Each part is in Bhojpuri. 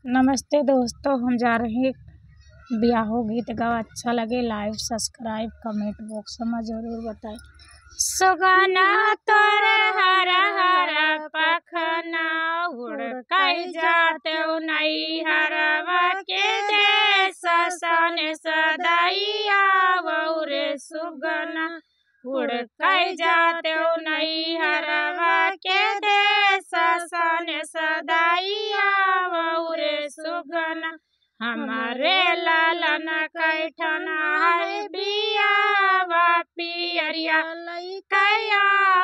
नमस्ते दोस्तों, हम जा रहे हैं बियाहो गीत गाओ। अच्छा लगे लाइक सब्सक्राइब कमेंट बॉक्स में जरूर बताएं। सुगना तोर हर हर पखना उड़ कई जाते नई हरवा के देश सन सदैया रे सुगना उड़ कई जाते नई हरवा के देश सन सदैया रे सुगना हमारे लालन कैठन है बियावा पियरिया लइकया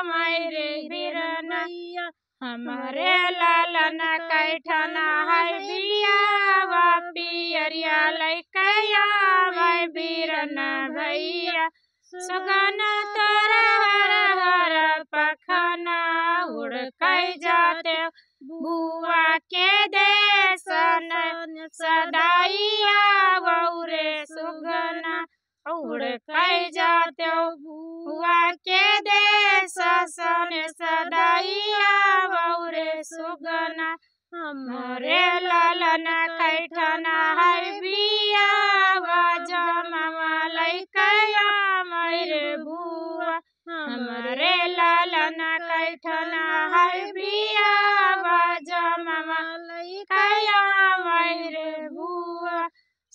मेरे बिरनैया हमारे लालन कैठन है बियावा पियरिया लइकया मैं बिरन भैया सुगन तोरा हर हर पखना उड़ कई जाते बुआ के देश सदाइया रे सुगना उड़ कई जाते बुआ के देश सदाइया रे सुगना हमारे लालन कैठन है बियावा जमवा लइकया मेरे बुआ हमारे लालन कैठन है बियावा जमवा लइकया मेरे बुआ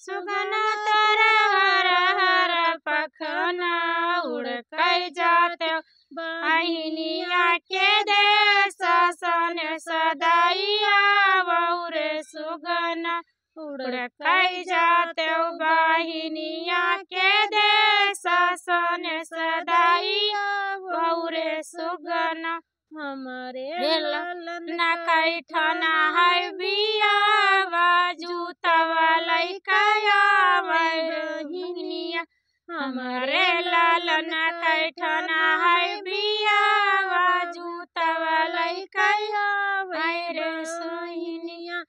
सुगना तोरा हर हर पखना उड़ कई जाते बहिनिया के देश सन सदैया रे सुगना उड़ कई जाते बहिनिया के देश सन सदैया रे सुगना हमारे लालन कैठन है बियावा जूतवा लइकया बहिनिया हमारे लालन कैठन है बियावा जूतवा लइकया रे सोहिनिया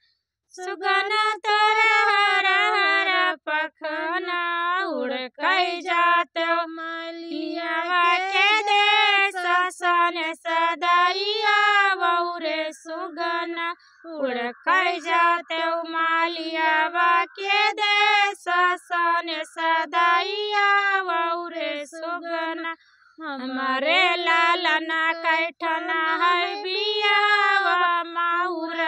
सुगना तोरा हर हर पखना उड़ कई जाते मालियावा के देश सन सदैया रे सुगना उड़ कई जाते मालियावा के देश सन सदैया रे सुगना हमारे लालन कैठन है बियावा माउर